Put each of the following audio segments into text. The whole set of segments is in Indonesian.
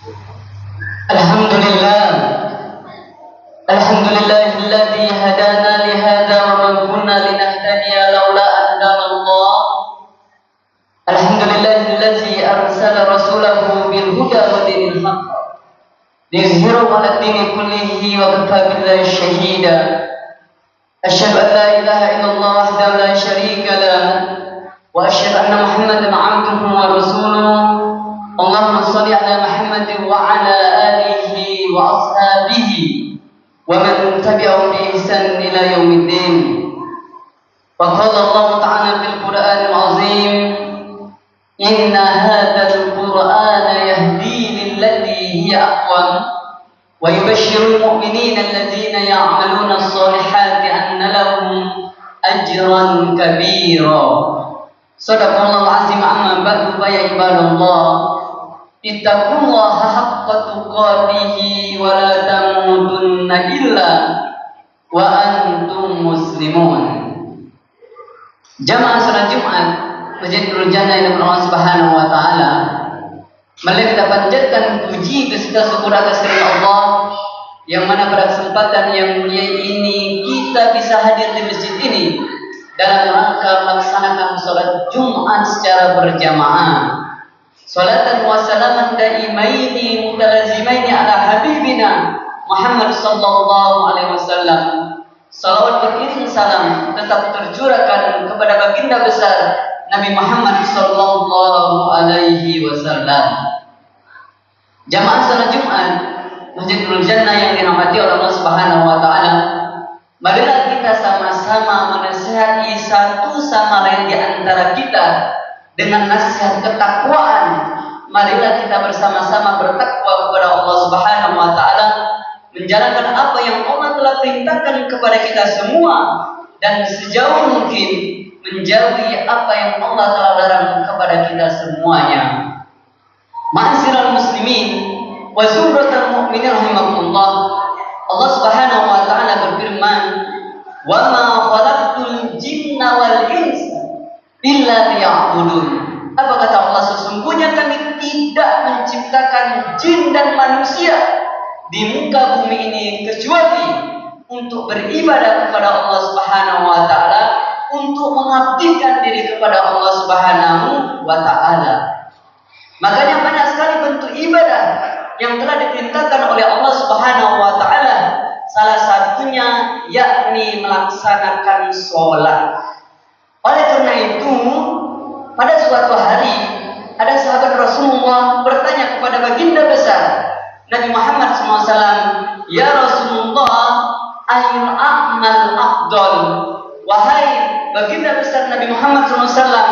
Alhamdulillah, alhamdulillahilladzi hadana li hadza wa ma kunna linahtadiya laula an hadana Allah. Alhamdulillahilladzi arsala rasulahu bil huda wa dinil haqq liyuzhirahu 'ala ad-dini kullihi wa kafa billahi shahida. Asyhadu an la ilaha illallah wahdahu la syarika lah wa asyhadu anna Muhammadan 'abduhu wa rasuluh. Allahumma shalli 'ala Muhammadin wa 'ala alihi wa ashabihi wa man tabi'ahum bi ihsan ila yaumiddin. Wa qala Allah ta'ala fil Qur'anil 'azim, inna hadzal Qur'ana yahdi lillati hiya aqwam wa yubashshirul mu'minina alladzina ya'maluna as-solihati anna lahum ajran kabira. Shadaqallahul 'azim. Amma ba'du, ya ibadallah, ittaqullaha haqqa tuqatih wa la tamutunna illa wa antum muslimun. Jamaah salat Jumat Masjid Nurul Jannah yang Allah Subhanahu wa taala, mari kita panjatkan puji beserta syukur atas karunia Allah yang mana pada kesempatan yang mulia ini kita bisa hadir di masjid ini dalam rangka melaksanakan salat Jumat secara berjamaah. Salatan wa salaman daimaini mutalazimaini ala habibina Muhammad sallallahu alaihi wasallam. Salawat beriring salam tetap tercurahkan kepada baginda besar Nabi Muhammad sallallahu alaihi wasallam. Jamaah salat Jumat Masjid Nurul Jannah yang dirahmati oleh Allah Subhanahu wa taala, marilah kita sama-sama menasihati satu sama lain di antara kita dengan nasihat ketakwaan. Marilah kita bersama-sama bertakwa kepada Allah Subhanahu wa taala, menjalankan apa yang Allah telah perintahkan kepada kita semua dan sejauh mungkin menjauhi apa yang Allah telah larang kepada kita semuanya. Ma'asyiral muslimin wa zumratal mu'minin rahimakumullah. Allah Subhanahu wa taala berfirman, "Wa ma khalaqtul jinna wal insa illa liya'budun." Apa kata Allah? Sesungguhnya kami tidak menciptakan jin dan manusia di muka bumi ini kecuali untuk beribadah kepada Allah Subhanahu wa taala, untuk mengabdikan diri kepada Allah Subhanahu wa taala. Makanya banyak sekali bentuk ibadah yang telah diperintahkan oleh Allah Subhanahu wa taala. Salah satunya yakni melaksanakan sholat. Oleh karena itu, pada suatu hari ada sahabat Rasulullah bertanya kepada baginda besar Nabi Muhammad SAW, "Ya Rasulullah, ayyul a'mal afdal?" Wahai baginda besar Nabi Muhammad SAW,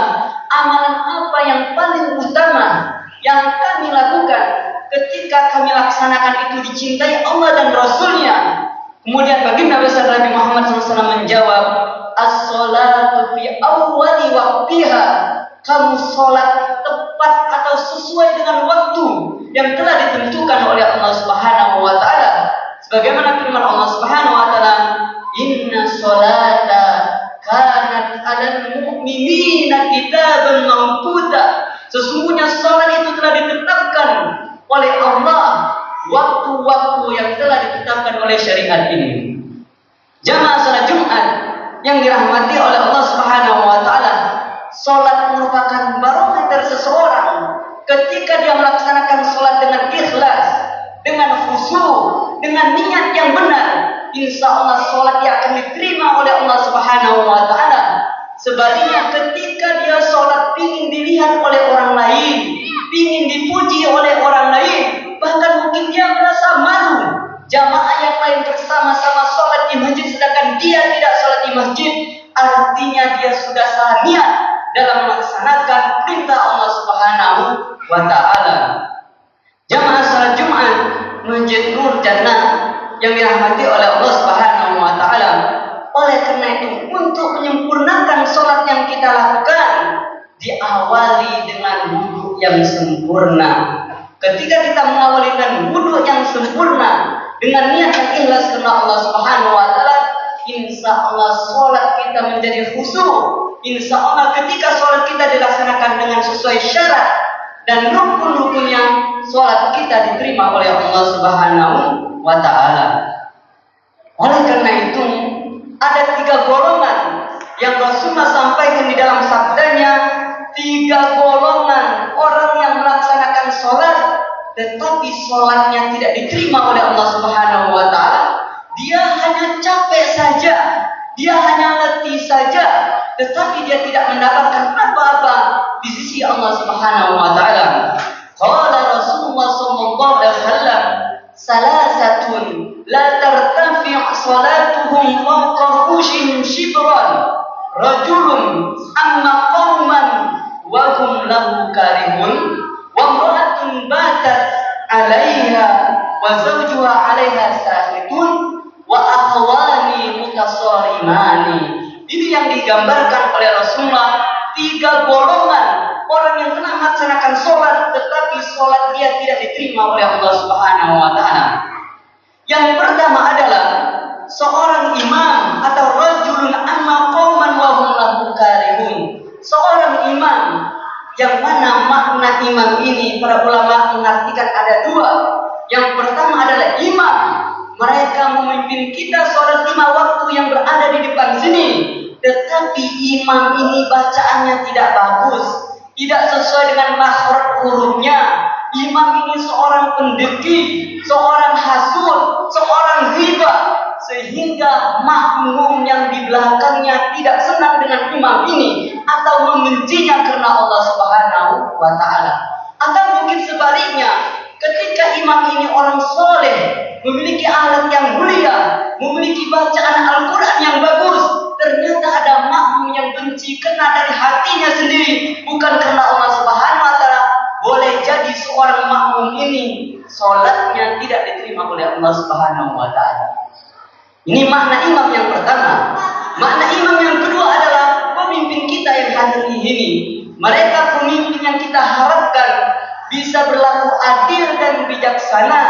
amalan apa yang paling utama yang kami lakukan ketika kami laksanakan itu dicintai Allah dan Rasulnya? Kemudian baginda besar Nabi Muhammad SAW menjawab, "As-sholatu fi awwali waqtiha." Kamu sholat tepat atau sesuai dengan waktu yang telah ditentukan oleh Allah Subhanahu wa taala. Sebagaimana firman Allah Subhanahu wa taala, "Inna sholata kanat 'alal mu'minina kitaban mawquta." Sesungguhnya sholat itu telah ditetapkan oleh Allah, waktu-waktu yang telah ditetapkan oleh syariat ini. Jamaah salat Jumat yang dirahmati oleh Allah Subhanahu wa taala, salat merupakan barometer seseorang. Ketika dia melaksanakan salat dengan ikhlas, dengan khusyuk, dengan niat yang benar, insya Allah salat dia akan diterima oleh Allah Subhanahu wa taala. Sebaliknya ketika dia salat ingin dilihat oleh orang lain, ingin dipuji oleh orang lain, bahkan mungkin dia merasa malu jamaah yang lain bersama-sama salat di masjid sedangkan dia tidak salat di masjid, artinya dia sudah salah niat dalam melaksanakan perintah Allah Subhanahu wa taala. Jamaah salat Jumat Masjid Nurul Jannah yang dirahmati oleh Allah Subhanahu wa taala. Oleh karena itu, untuk menyempurnakan salat yang kita lakukan diawali dengan wudu yang sempurna. Ketika kita mengawali dengan wudu yang sempurna dengan niat yang ikhlas karena Allah Subhanahu wa taala, insya Allah salat kita menjadi khusyuk. Insya Allah ketika salat kita dilaksanakan dengan sesuai syarat dan rukun-rukunnya sholat kita diterima oleh Allah Subhanahu wa Ta'ala. Oleh karena itu, ada 3 golongan yang Rasulullah sampaikan di dalam sabdanya. 3 golongan orang yang melaksanakan sholat, tetapi sholatnya tidak diterima oleh Allah Subhanahu wa Ta'ala. Dia hanya capek saja, dia hanya letih saja, tetapi dia tidak mendapatkan apa-apa di sisi Allah Subhanahu wa Ta'ala. Qala Rasulullah sallallahu alaihi wasallam, salasatun la tartafi' salatuhum fawqa ru'usihim shibran, rajulun amma qauman wa hum lahu karihun, wa imra'atun batat 'alaiha wa zawjuha 'alaiha sahitun, wa akhwani mutasarimani. Ini yang digambarkan oleh Rasulullah, 3 golongan orang yang telah melaksanakan sholat, tetapi sholat dia tidak diterima oleh Allah Subhanahu wa Ta'ala. Yang pertama adalah seorang imam atau rajulun amma qauman wa hum lahu karihun. Seorang imam, yang mana makna imam ini para ulama mengartikan ada 2. Yang pertama adalah imam, mereka memimpin kita sholat 5 waktu yang berada di depan sini, tetapi imam ini bacaannya tidak bagus, tidak sesuai dengan makhraj hurufnya. Imam ini seorang pendeki, seorang hasud, seorang riba, sehingga makmum yang di belakangnya tidak senang dengan imam ini atau membencinya karena Allah Subhanahu wa Ta'ala. Atau mungkin sebaliknya, ketika imam ini orang soleh, memiliki akhlak yang mulia, memiliki bacaan Al-Quran yang bagus, ternyata ada makmum yang benci karena dari hatinya sendiri, bukan karena Allah Subhanahu wa Ta'ala. Boleh jadi seorang makmum ini sholatnya tidak diterima oleh Allah Subhanahu wa Ta'ala. Ini makna imam yang pertama. Makna imam yang kedua adalah pemimpin kita yang hadir di sini. Mereka pemimpin yang kita harapkan bisa berlaku adil dan bijaksana,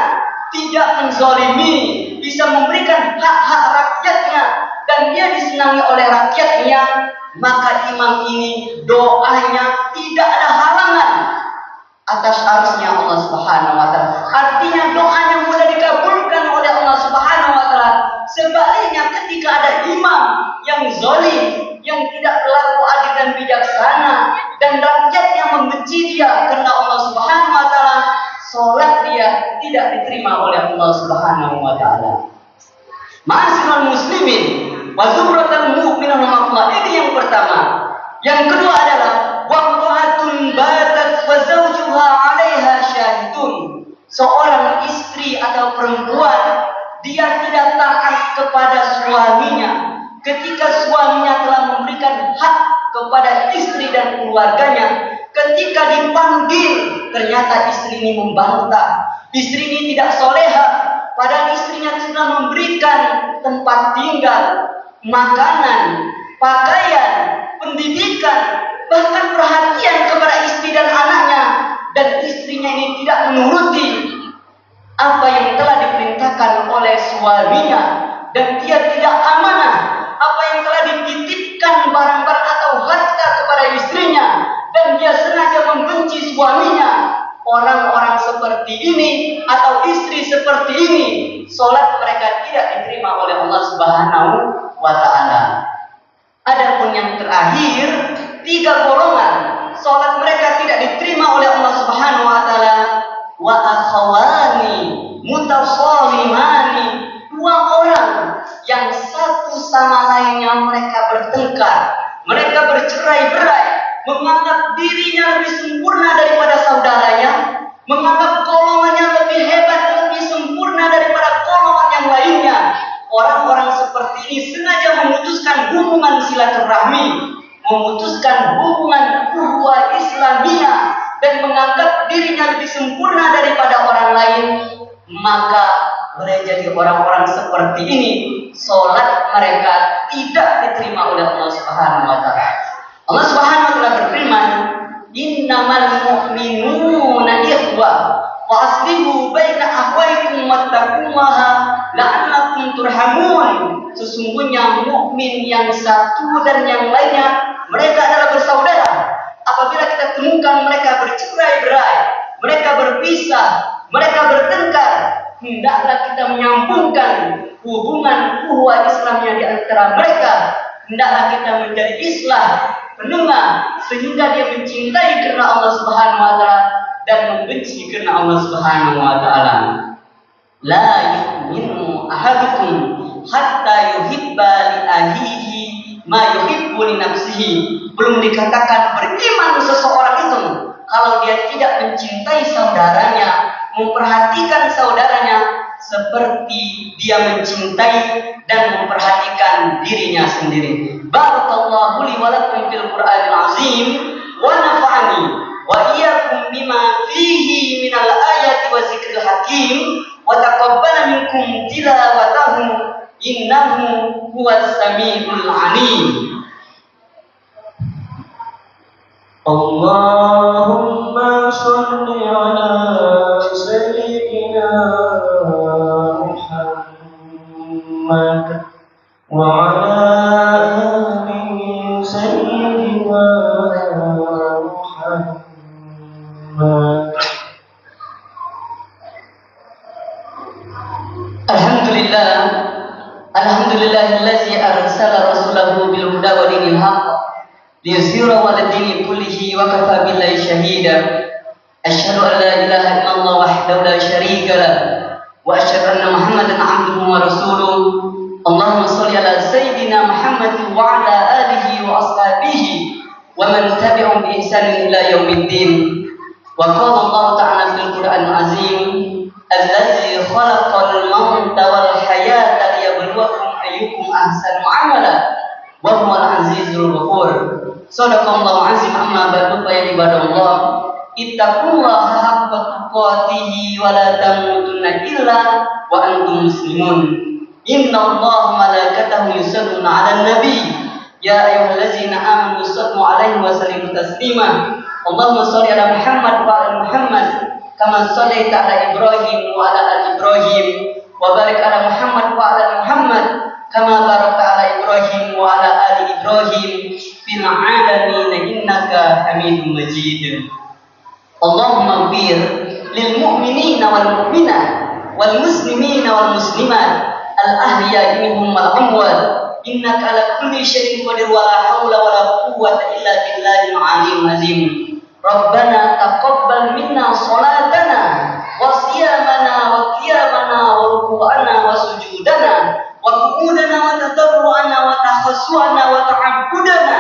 tidak menzalimi, bisa memberikan hak-hak rakyatnya, dan dia disenangi oleh rakyatnya. Maka imam ini doanya tidak ada halangan atas arusnya Allah Subhanahu wa Ta'ala. Artinya doanya mudah dikabulkan oleh Allah Subhanahu wa Ta'ala. Sebaliknya, ketika ada imam yang zalim, yang tidak berlaku adil dan bijaksana, dan rakyatnya membenci dia karena Allah Subhanahu wa Ta'ala, sholat dia tidak diterima oleh Allah Subhanahu wa Ta'ala. Ma'asyiral muslimin wa zumratal mu'minin rahmatullah. Ini yang pertama. Yang kedua adalah waqatun batat wa zawjuha 'alaiha syahidun. Seorang istri atau perempuan, dia tidak taat kepada suaminya ketika suaminya telah memberikan hak kepada istri dan keluarganya. Ketika dipanggil, ternyata istri ini membantah. Istri ini tidak soleha, padahal istrinya sudah memberikan tempat tinggal, makanan, pakaian, pendidikan, bahkan perhatian kepada istri dan anaknya, dan istrinya ini tidak menuruti apa yang telah diperintahkan oleh suaminya, dan dia tidak amanah apa yang telah dititipkan barang-barang atau harta kepada istrinya, dan dia sengaja membenci suaminya. Orang-orang seperti ini atau istri seperti ini, sholat mereka tidak diterima oleh Allah Subhanahu wa Ta'ala. Adapun yang terakhir, 3 golongan sholat mereka tidak diterima oleh Allah Subhanahu wa Ta'ala. Wa akhawani mutasalimani, 2 orang yang satu sama lainnya mereka bertengkar, mereka bercerai-berai, menganggap dirinya lebih sempurna daripada saudaranya, menganggap golongannya lebih hebat, lebih sempurna daripada golongan yang lainnya. Orang-orang seperti ini sengaja memutuskan hubungan silaturahmi, memutuskan hubungan ukhuwah Islamiyah, dan menganggap dirinya lebih sempurna daripada orang lain. Maka boleh jadi orang-orang seperti ini, sholat mereka tidak diterima oleh Allah Subhanahu wa Ta'ala. Allah Subhanahu wa Ta'ala berfirman, innamal mu'minuna ikhwah wa aslihu baina akhwaykum wattaqullaha la'allakum turhamun. Sesungguhnya mukmin yang satu dan yang lainnya, mereka adalah bersaudara. Apabila kita temukan mereka bercerai-berai, mereka berpisah, mereka bertengkar, hendaklah kita menyambungkan hubungan ukhuwah Islamnya di antara mereka. Hendaklah kita menjadi islah, penengah, sehingga dia mencintai karena Allah Subhanahu wa taala dan membenci karena Allah Subhanahu wa taala. La yu'minu ahadukum hatta yuhibba li akhihi ma yuhibbu li nafsihi. Belum dikatakan beriman seseorang itu kalau dia tidak mencintai saudaranya, memperhatikan saudaranya seperti dia mencintai dan memperhatikan dirinya sendiri. Barakallahu li wa lakum fil Qur'anil azim wa nafa'ani wa iyyakum bima fihi minal ayati wa zikril hakim wa taqabbala minkum tilawatahu innahu huwas samiul alim. Allahumma shalli ala sayyidina Muhammad wa ala ali sayyidina Muhammad. Alhamdulillahillazi arsala rasulahu bil huda wa dinil haqq liyuzhirahu 'ala dini kullihi wa kafa billahi shahida. Asyhadu an la ilaha illallah wahdahu la syarika lah wa asyhadu anna Muhammadan 'abduhu wa rasuluh. Allahumma shalli 'ala sayyidina Muhammad wa 'ala alihi wa ashabihi wa man tabi'ahum bi ihsanin ila yaumiddin. Wa qala Allah ta'ala fil Qur'anil azim allazi khalaqal mauta wal hayata liyabluwakum ayyukum ahsanu amala wa huwal azizul ghafur. Shadaqallahu azim. Amma ba'du fa ya ibadallah, ittaqullaha haqqa tuqatih wa la tamutunna illa wa antum muslimun. Innallaha malaikatahu yusalluna 'alan nabi ya ayyuhallazina amanu sallu 'alaihi wa sallimu taslima. Allahumma shalli 'ala Muhammad wa 'ala Muhammad kama shallaita 'ala Ibrahim wa 'ala ali Ibrahim wa barik 'ala Muhammad wa 'ala Muhammad kama barakta 'ala Ibrahim wa 'ala ali Ibrahim fil 'alamin innaka Hamidum Majid. Allahumma ighfir lil mu'minina wal mu'minat wal muslimina wal muslimat al ahya'i minhum wal amwat innaka 'ala kulli syai'in qadir wa la haula wa la quwwata illa billahil 'aliyyil 'azim. Rabbana taqabbal minna salatana wa siyamana wa qiyamana wa ruku'ana wa sujudana wa qu'udana wa tadarru'ana wa takhassu'ana wa ta'abbudana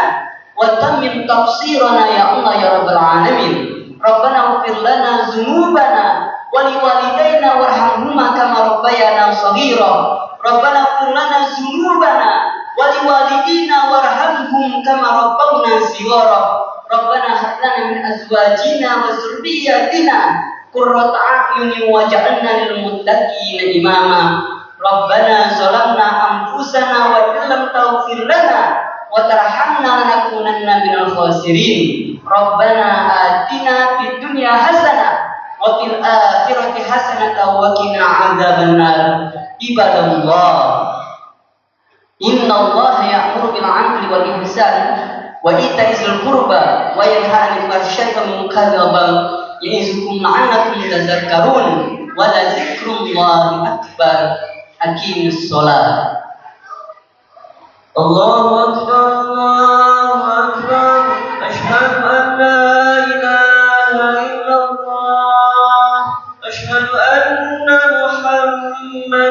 wa tammim tafsirana ya Allah ya rabbal alamin. Rabbana ighfir lana dzunubana wa liwalidayna warhamhuma kama rabbayana shaghira. Rabbana ighfir lana dzunubana wa liwalidayna warhamhum kama rabbawna shighara. Rabbana hab lana min azwajina wa dzurriyyatina qurrata a'yunin waj'alna lil muttaqina imama. Rabbana zalamna anfusana wa illam taghfir lana wa tarhamna lanakunanna minal khasirin. Rabbana atina fid dunya hasanah wa fil akhirati hasanah wa qina adzabannar. Ibadallah, innallaha ya'muru bil 'adli wal ihsan wa ita'izil qurba wa yanha 'anil fahsya'i wal munkari wal baghi ya'izukum la'allakum tadhakkarun wa la dzikrullahi akbar. Aqimus shalah. Allahu akbar, Allahu akbar. Asyhadu an la ilaha illallah, asyhadu anna